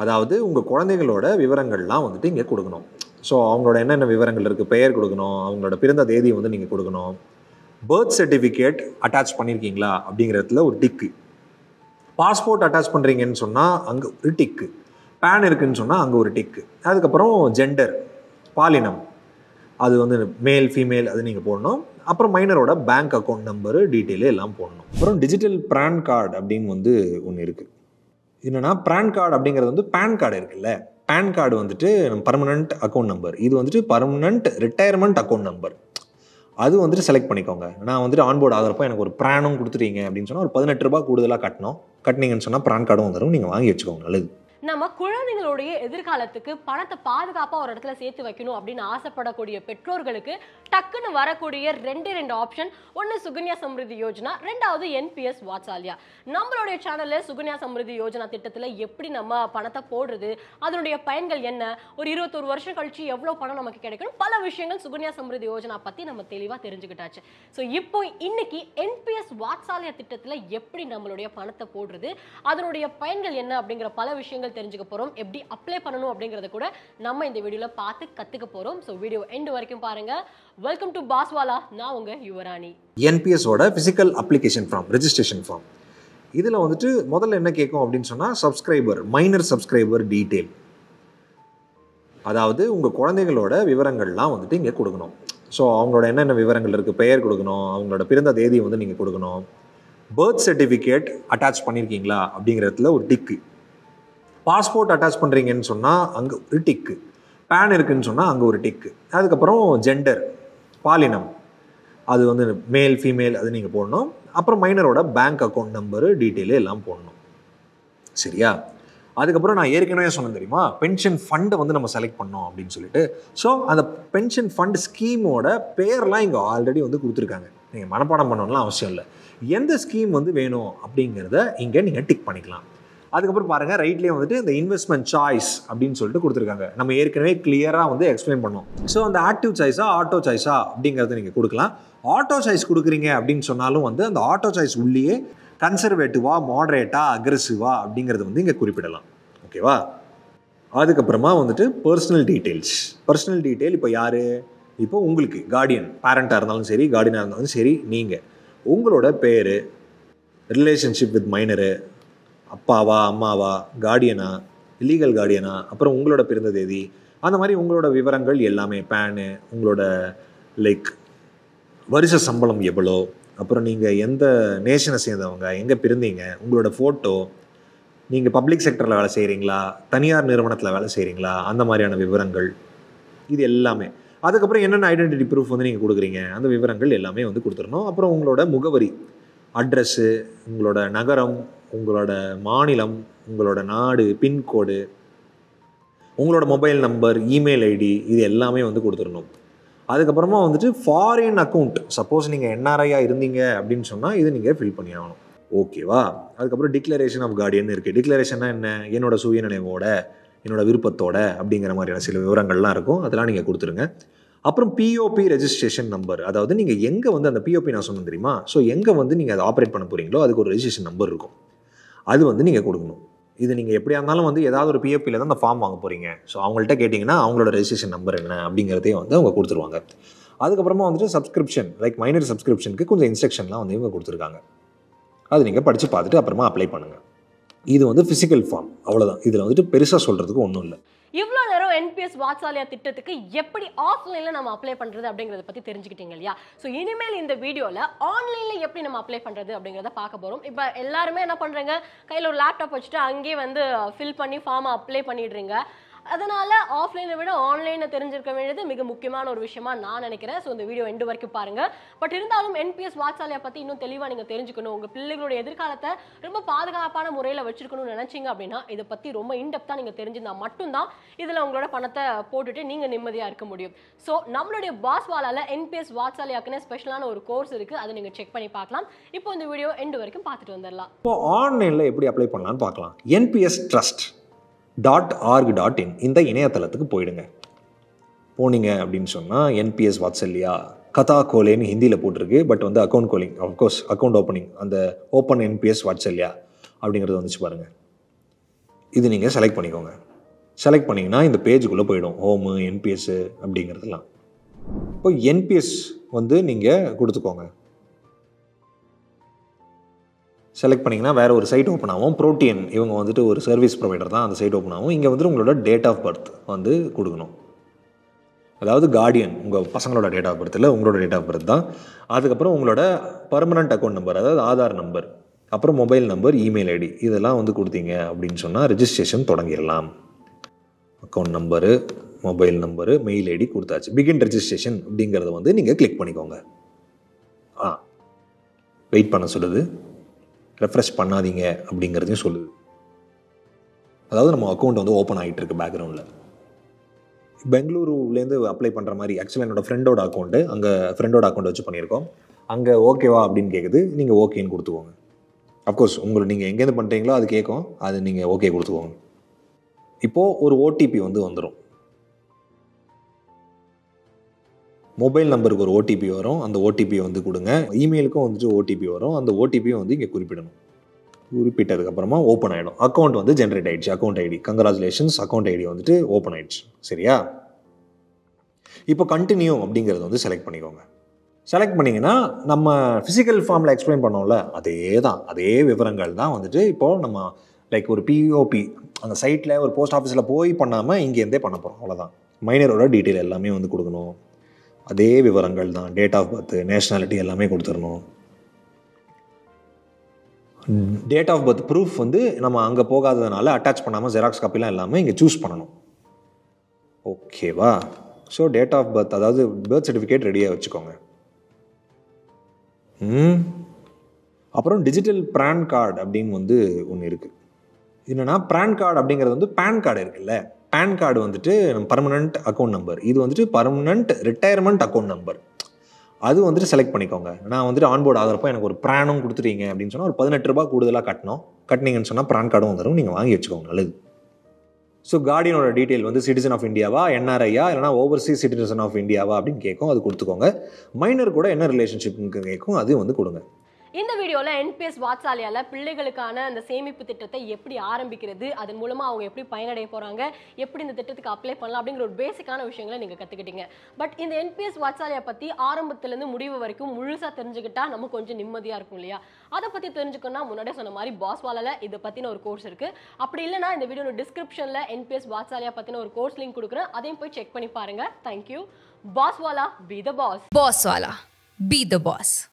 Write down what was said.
அதாவது உங்கள் குழந்தைகளோட விவரங்கள்லாம் வந்துட்டு இங்கே கொடுக்கணும். ஸோ அவங்களோட என்னென்ன விவரங்கள் இருக்குது, பெயர் கொடுக்கணும், அவங்களோட பிறந்த தேதியை வந்து நீங்கள் கொடுக்கணும். பர்த் சர்டிஃபிகேட் அட்டாச் பண்ணியிருக்கீங்களா அப்படிங்கிறதுல ஒரு டிக்கு. பாஸ்போர்ட் அட்டாச் பண்ணுறீங்கன்னு சொன்னால் அங்கே ஒரு டிக்கு. பேன் இருக்குதுன்னு சொன்னால் அங்கே ஒரு டிக்கு. அதுக்கப்புறம் ஜெண்டர், பாலினம், அது வந்து மேல் ஃபீமேல் அது நீங்கள் போடணும். அப்புறம் மைனரோட பேங்க் அக்கௌண்ட் நம்பரு டீட்டெயிலு எல்லாம் போடணும். அப்புறம் டிஜிட்டல் பேன் கார்டு அப்படின்னு வந்து ஒன்று இருக்குது. என்னென்னா பேன் கார்டு அப்படிங்கிறது வந்து பேன் கார்டு இருக்குல்ல, பேன் கார்டு வந்துட்டு பர்மனண்ட் அக்கௌண்ட் நம்பர், இது வந்துட்டு பர்மனண்ட் ரிட்டையர்மெண்ட் அக்கௌண்ட் நம்பர். அது வந்துட்டு செலக்ட் பண்ணிக்கோங்க. நான் வந்துட்டு ஆன்போர்டு ஆகிறப்போ எனக்கு ஒரு ப்ரானும் கொடுத்துட்டீங்க அப்படின்னு சொன்னால் ஒரு 18 ரூபா கூடுதலாக கட்டினீங்கன்னு சொன்னால் ப்ரான் கார்டும் வந்துடும். நீங்கள் வாங்கி வச்சுக்கோங்க, நல்லது. நம்ம குழந்தைங்களுடைய எதிர்காலத்துக்கு பணத்தை பாதுகாப்பாக ஒரு இடத்துல சேர்த்து வைக்கணும் அப்படின்னு ஆசைப்படக்கூடிய பெற்றோர்களுக்கு டக்குன்னு வரக்கூடிய ரெண்டு ஆப்ஷன். ஒன்று சுகன்யா சம்ருதி யோஜனா, ரெண்டாவது என்பிஎஸ் வாத்சல்யா. நம்மளுடைய சேனலில் சுகன்யா சம்ருதி யோஜனா திட்டத்தில் எப்படி நம்ம பணத்தை போடுறது, அதனுடைய பயன்கள் என்ன, ஒரு 21 வருஷம் கழிச்சு எவ்வளோ பணம் நமக்கு கிடைக்கணும், பல விஷயங்கள் சுகன்யா சம்ருதி யோஜனா பற்றி நம்ம தெளிவாக தெரிஞ்சுக்கிட்டாச்சு. ஸோ இப்போ இன்னைக்கு என்பிஎஸ் வாத்சல்யா திட்டத்தில் எப்படி நம்மளுடைய பணத்தை போடுறது, அதனுடைய பயன்கள் என்ன அப்படிங்கிற பல விஷயங்கள் தெரிஞ்சுக்க போறோம். எப்படி அப்ளை பண்ணணும் அப்படிங்கறத கூட நம்ம இந்த வீடியோல பார்த்து கத்துக்க போறோம். சோ வீடியோ எண்ட் வரைக்கும் பாருங்க. வெல்கம் டு பாஸ்வாலா. நான் உங்க யுவராணி. என்பிஎஸ் ஓட physical application form, registration form. இதுல வந்துட்டு முதல்ல என்ன கேட்கும் அப்படின்னு சொன்னா சப்ஸ்கிரைபர், மைனர் சப்ஸ்கிரைபர் டீடைல். அதாவது உங்க குழந்தைகளோட விவரங்கள்லாம் வந்துட்டு இங்க கொடுக்கணும். ஸோ அவங்களோட என்னென்ன விவரங்கள் இருக்குது, பெயர் கொடுக்கணும், அவங்களோட பிறந்த தேதியை வந்து நீங்கள் கொடுக்கணும். பர்த் சர்டிஃபிகேட் அட்டாச் பண்ணியிருக்கீங்களா அப்படிங்கிறதுல ஒரு டிக்கு. பாஸ்போர்ட் அட்டாச் பண்ணுறீங்கன்னு சொன்னால் அங்கே ஒரு டிக்கு. பேன் இருக்குதுன்னு சொன்னால் அங்கே ஒரு டிக்கு. அதுக்கப்புறம் ஜெண்டர், பாலினம், அது வந்து மேல் ஃபீமேல் அது நீங்கள் போடணும். அப்புறம் மைனரோட பேங்க் அக்கௌண்ட் நம்பரு டீட்டெயிலு எல்லாம் போடணும். சரியா? அதுக்கப்புறம் நான் ஏற்கனவே சொன்னேன் தெரியுமா, பென்ஷன் ஃபண்டை வந்து நம்ம செலக்ட் பண்ணோம் அப்படின்னு சொல்லிட்டு. ஸோ அந்த பென்ஷன் ஃபண்ட் ஸ்கீமோட பேர்லாம் இங்கே ஆல்ரெடி வந்து கொடுத்துருக்காங்க. நீங்கள் மனப்பாடம் பண்ணணும்லாம் அவசியம் இல்லை. எந்த ஸ்கீம் வந்து வேணும் அப்படிங்கிறத இங்கே நீங்கள் டிக் பண்ணிக்கலாம். அதுக்கப்புறம் பாருங்கள், ரைட்லேயே வந்துட்டு இந்த இன்வெஸ்ட்மெண்ட் சாய்ஸ் அப்படின்னு சொல்லிட்டு கொடுத்துருக்காங்க. நம்ம ஏற்கனவே கிளியராக வந்து எக்ஸ்பிளைன் பண்ணோம். ஸோ அந்த ஆக்டிவ் சாய்ஸா ஆட்டோ சாய்ஸா அப்படிங்கிறத நீங்கள் கொடுக்கலாம். ஆட்டோ சாய்ஸ் கொடுக்குறீங்க அப்படின்னு சொன்னாலும் வந்து அந்த ஆட்டோ சாய்ஸ் உள்ளேயே கன்சர்வேட்டிவா, மாடரேட்டா, அக்ரெசிவா அப்படிங்கிறது வந்து இங்கே குறிப்பிடலாம். ஓகேவா? அதுக்கப்புறமா வந்துட்டு பர்சனல் டீட்டெயில். இப்போ யார், இப்போ உங்களுக்கு கார்டியன், பேரண்ட்டாக இருந்தாலும் சரி, கார்டியனாக இருந்தாலும் சரி, நீங்கள் உங்களோட பேர், ரிலேஷன்ஷிப் வித் மைனரு, அப்பாவா அம்மாவா, கார்டியனா, லீகல் கார்டியனா, அப்புறம் உங்களோட பிறந்த தேதி, அந்த மாதிரி உங்களோட விவரங்கள் எல்லாமே, பேனு, உங்களோட லைக் வருஷ சம்பளம் எவ்வளோ, அப்புறம் நீங்கள் எந்த நேஷனை சேர்ந்தவங்க, எங்கே பிறந்தீங்க, உங்களோட ஃபோட்டோ, நீங்கள் பப்ளிக் செக்டரில் வேலை செய்கிறீங்களா, தனியார் நிறுவனத்தில் வேலை செய்கிறீங்களா, அந்த மாதிரியான விவரங்கள் இது எல்லாமே. அதுக்கப்புறம் என்னென்ன ஐடென்டிட்டி ப்ரூஃப் வந்து நீங்கள் கொடுக்குறீங்க, அந்த விவரங்கள் எல்லாமே வந்து கொடுத்துடணும். அப்புறம் உங்களோட முகவரி, அட்ரஸ்ஸு, உங்களோட நகரம், உங்களோட மாநிலம், உங்களோட நாடு, பின்கோடு, உங்களோட மொபைல் நம்பர், இமெயில் ஐடி, இது எல்லாமே வந்து கொடுத்துடணும். அதுக்கப்புறமா வந்துட்டு ஃபாரின் அக்கௌண்ட், சப்போஸ் நீங்கள் என்ஆர்ஐயாக இருந்தீங்க அப்படின்னு சொன்னால் இது நீங்கள் ஃபில் பண்ணி ஆகணும். ஓகேவா? அதுக்கப்புறம் டிக்ளரேஷன் ஆஃப் கார்டியன் இருக்குது. டிக்ளரேஷன்னா என்ன, என்னோட சுயநினைவோட, என்னோட விருப்பத்தோட அப்படிங்கிற மாதிரியான சில விவரங்கள்லாம் இருக்கும். அதெல்லாம் நீங்கள் கொடுத்துருங்க. அப்புறம் பிஓபி ரெஜிஸ்ட்ரேஷன் நம்பர், அதாவது நீங்கள் எங்கே வந்து அந்த பிஓபி நான் சொன்னேன் தெரியுமா, ஸோ எங்கே வந்து நீங்கள் அதை ஆப்ரேட் பண்ண போகிறீங்களோ அதுக்கு ஒரு ரெஜிஸ்ட்ரேஷன் நம்பர் இருக்கும். அது வந்து நீங்கள் கொடுக்கணும். இது நீங்கள் எப்படியா இருந்தாலும் வந்து ஏதாவது ஒரு பிஓபியில் தான் அந்த ஃபார்ம் வாங்க போகிறீங்க. ஸோ அவங்கள்ட்ட கேட்டிங்கன்னா அவங்களோட ரெஜிஸ்ட்ரேஷன் நம்பர் என்ன அப்படிங்கிறதையும் வந்து அவங்க கொடுத்துருவாங்க. அதுக்கப்புறமா வந்துட்டு சப்ஸ்கிரிப்ஷன், லைக் மைனர் சப்ஸ்கிரிப்ஷனுக்கு கொஞ்சம் இன்ஸ்ட்ரக்ஷன்லாம் வந்து இவங்க கொடுத்துருக்காங்க. அது நீங்கள் படித்து பார்த்துட்டு அப்புறமா அப்ளை பண்ணுங்கள். இது வந்து ஃபிசிக்கல் ஃபார்ம், அவ்வளோதான். இதில் வந்துட்டு பெருசாக சொல்கிறதுக்கு ஒன்றும் இல்லை. இவ்வளோ நேரம் என்பிஎஸ் வாத்சல்யா திட்டத்துக்கு எப்படி ஆஃப்லைனில் நம்ம அப்ளை பண்ணுறது அப்படிங்கிறத பற்றி தெரிஞ்சுக்கிட்டீங்க இல்லையா? ஸோ இனிமேல் இந்த வீடியோவில் ஆன்லைனில் எப்படி நம்ம அப்ளை பண்ணுறது அப்படிங்கிறத பார்க்க போகிறோம். இப்போ எல்லாருமே என்ன பண்ணுறீங்க, கையில் ஒரு லேப்டாப் வச்சுட்டு அங்கேயே வந்து ஃபில் பண்ணி ஃபார்மை அப்ளை பண்ணிடுறீங்க. அதனால ஆஃப்லைனை விட ஆன்லைனை தெரிஞ்சிருக்க வேண்டியது மிக முக்கியமான ஒரு விஷயமா நான் நினைக்கிறேன். ஸோ இந்த வீடியோ எண்டு வரைக்கும் பாருங்க. பட் இருந்தாலும் என்பிஎஸ் வாத்சல்யா பற்றி இன்னும் தெளிவாக நீங்கள் தெரிஞ்சுக்கணும், உங்கள் பிள்ளைகளோட எதிர்காலத்தை ரொம்ப பாதுகாப்பான முறையில் வச்சிருக்கணும்னு நினைச்சிங்க அப்படின்னா இதை பற்றி ரொம்ப இன்டெப்த்தாக நீங்கள் தெரிஞ்சிருந்தா மட்டும்தான் இதில் உங்களோட பணத்தை போட்டுட்டு நீங்கள் நிம்மதியாக இருக்க முடியும். ஸோ நம்மளுடைய பாஸ்வாலால என்பிஎஸ் வாத்சல்யாக்குன்னு ஸ்பெஷலான ஒரு கோர்ஸ் இருக்குது, அதை நீங்கள் செக் பண்ணி பார்க்கலாம். இப்போ இந்த வீடியோ எண்டு வரைக்கும் பார்த்துட்டு வந்துடலாம். இப்போ ஆன்லைனில் எப்படி அப்ளை பண்ணலான்னு பார்க்கலாம். npstrust.org.in இந்த இணையதளத்துக்கு போயிடுங்க. போனீங்க அப்படின்னு சொன்னால் என்பிஎஸ் வாத்சல்யா கதா கோலேன்னு ஹிந்தியில் போட்டிருக்கு. பட் வந்து அக்கௌண்ட் கோலிங், அஃப்கோர்ஸ் அக்கௌண்ட் ஓப்பனிங், அந்த ஓப்பன் என்பிஎஸ் வாத்சல்யா அப்படிங்கிறது வந்துச்சு பாருங்கள். இது நீங்கள் செலக்ட் பண்ணிக்கோங்க. செலக்ட் பண்ணிங்கன்னா இந்த பேஜுக்குள்ளே போயிடும், ஹோமு, என்பிஎஸ்ஸு அப்படிங்கிறதுலாம். இப்போ என்பிஎஸ் வந்து நீங்கள் கொடுத்துக்கோங்க. செலக்ட் பண்ணிங்கன்னா வேறு ஒரு சைட் ஓப்பன் ஆகும். புரோட்டியன் இவங்க வந்துட்டு ஒரு சர்வீஸ் ப்ரொவைடர் தான், அந்த சைட் ஓப்பன் ஆகும். இங்கே வந்துட்டு உங்களோட டேட் ஆஃப் பர்த் வந்து கொடுக்கணும். அதாவது கார்டியன் உங்கள் பசங்களோட டேட் ஆஃப் பர்த் இல்லை, உங்களோட டேட் ஆஃப் பர்த் தான். அதுக்கப்புறம் உங்களோட பர்மனண்ட் அக்கௌண்ட் நம்பர், அதாவது ஆதார் நம்பர், அப்புறம் மொபைல் நம்பர், இமெயில் ஐடி இதெல்லாம் வந்து கொடுத்தீங்க அப்படின்னு சொன்னால் ரெஜிஸ்ட்ரேஷன் தொடங்கிடலாம். Account number, mobile number, mail ID கொடுத்தாச்சு. பிகின் ரெஜிஸ்ட்ரேஷன் அப்படிங்கிறத வந்து நீங்கள் கிளிக் பண்ணிக்கோங்க. வெயிட் பண்ண சொல்லுது, ரெஃப்ரெஷ் பண்ணாதீங்க அப்படிங்கிறதையும் சொல்லுது. அதாவது நம்ம அக்கௌண்ட் வந்து ஓப்பன் ஆகிட்டு இருக்கு பேக்ரவுண்டில். பெங்களூருலேருந்து அப்ளை பண்ணுற மாதிரி ஆக்சுவலாக என்னோடய ஃப்ரெண்டோட அக்கௌண்ட்டு, அங்கே ஃப்ரெண்டோட அக்கௌண்ட் வச்சு பண்ணியிருக்கோம். அங்கே ஓகேவா அப்படின்னு கேட்குது, நீங்கள் ஓகேன்னு கொடுத்துக்கோங்க. அஃப்கோர்ஸ் உங்களுக்கு நீங்கள் எங்கேருந்து பண்ணுறீங்களோ அது கேட்கும், அது நீங்கள் ஓகே கொடுத்துக்கோங்க. இப்போது ஒரு ஓடிபி வந்து வந்துடும். மொபைல் நம்பருக்கு ஒரு ஓடிபி வரும், அந்த ஓடிபியை வந்து கொடுங்க. இமெயிலுக்கும் வந்துட்டு ஓடிபி வரும், அந்த ஓடிபியை வந்து இங்கே குறிப்பிடணும். குறிப்பிட்டதுக்கப்புறமா ஓப்பன் ஆகிடும். அக்கௌண்ட் வந்து ஜென்ரேட் ஆகிடுச்சு. Account ID, congratulations, account ID வந்துட்டு ஓப்பன் ஆகிடுச்சு. சரியா? இப்போ கண்டினியூ அப்படிங்கிறது வந்து செலக்ட் பண்ணிக்கோங்க. செலக்ட் பண்ணிங்கன்னா நம்ம ஃபிசிக்கல் ஃபார்மில் எக்ஸ்பிளைன் பண்ணோம்ல, அதே விவரங்கள் தான் வந்துட்டு இப்போது நம்ம லைக் ஒரு பிஓபி அந்த சைட்டில் ஒரு போஸ்ட் ஆஃபீஸில் போய் பண்ணாமல் இங்கேருந்தே பண்ண போகிறோம். அவ்வளோதான். மைனரோட டீட்டெயில் எல்லாமே வந்து கொடுக்கணும். அதே விவரங்கள் தான். டேட் ஆஃப் பர்த், நேஷ்னாலிட்டி எல்லாமே கொடுத்துடணும். டேட் ஆஃப் பர்த் ப்ரூஃப் வந்து நம்ம அங்கே போகாததுனால அட்டாச் பண்ணாமல் ஜெராக்ஸ் காப்பிலாம் இல்லாமல் இங்கே சூஸ் பண்ணணும். ஓகேவா? ஸோ டேட் ஆஃப் பர்த், அதாவது பர்த் சர்டிஃபிகேட் ரெடியாக வச்சுக்கோங்க. அப்புறம் டிஜிட்டல் பேன் கார்டு அப்படின்னு வந்து ஒன்று இருக்குது. என்னென்னா பேன் கார்டு அப்படிங்கிறது வந்து பேன் கார்டு இருக்குல்ல, பேன் கார்டு வந்துட்டு பர்மனண்ட் அக்கௌண்ட் நம்பர், இது வந்துட்டு பர்மனண்ட் ரிட்டையர்மெண்ட் அக்கௌண்ட் நம்பர். அது வந்துட்டு செலக்ட் பண்ணிக்கோங்க. நான் வந்துட்டு ஆன்போர்டு ஆகிறப்போ எனக்கு ஒரு ப்ரானும் கொடுத்துட்டீங்க அப்படின்னு சொன்னால் ஒரு 18 ரூபா கூடுதலாக கட்டினீங்கன்னு சொன்னால் ப்ரான் கார்டும் வந்துடும். நீங்கள் வாங்கி வச்சுக்கோங்க, நல்லது. ஸோ கார்டியனோட டீட்டெயில் வந்து சிட்டிசன் ஆஃப் இந்தியாவா, என்ஆர்ஐயா, இல்லைனா ஓவர்சீஸ் சிட்டிசன் ஆஃப் இந்தியாவா அப்படின்னு கேட்கும், அது கொடுத்துக்கோங்க. மைனர் கூட என்ன ரிலேஷன்ஷிப்னு கேட்கும், அது வந்து கொடுங்க. இந்த வீடியோவில் என்பிஎஸ் வாத்சாலியால பிள்ளைகளுக்கான அந்த சேமிப்பு திட்டத்தை எப்படி ஆரம்பிக்கிறது, அதன் மூலமாக அவங்க எப்படி பயனடைய போகிறாங்க, எப்படி இந்த திட்டத்துக்கு அப்ளை பண்ணலாம் அப்படிங்கிற ஒரு பேசிக்கான விஷயங்களை நீங்கள் கற்றுக்கிட்டீங்க. பட் இந்த என்பிஎஸ் வாத்சாலியா பற்றி ஆரம்பத்துலேருந்து முடிவு வரைக்கும் முழுசாக தெரிஞ்சுக்கிட்டா நமக்கு கொஞ்சம் நிம்மதியாக இருக்கும் இல்லையா? அதை பற்றி தெரிஞ்சுக்கணும்னா முன்னாடியே சொன்ன மாதிரி பாஸ்வாலால இதை பற்றின ஒரு கோர்ஸ் இருக்குது. அப்படி இல்லைனா இந்த வீடியோட டிஸ்கிரிப்ஷனில் என்பிஎஸ் வாத்சாலியா பற்றின ஒரு கோர்ஸ் லிங்க் கொடுக்குறேன், அதையும் போய் செக் பண்ணி பாருங்கள். Thank you. பாஸ்வாலா, be the pass. பாஸ்வாலா, be the pass.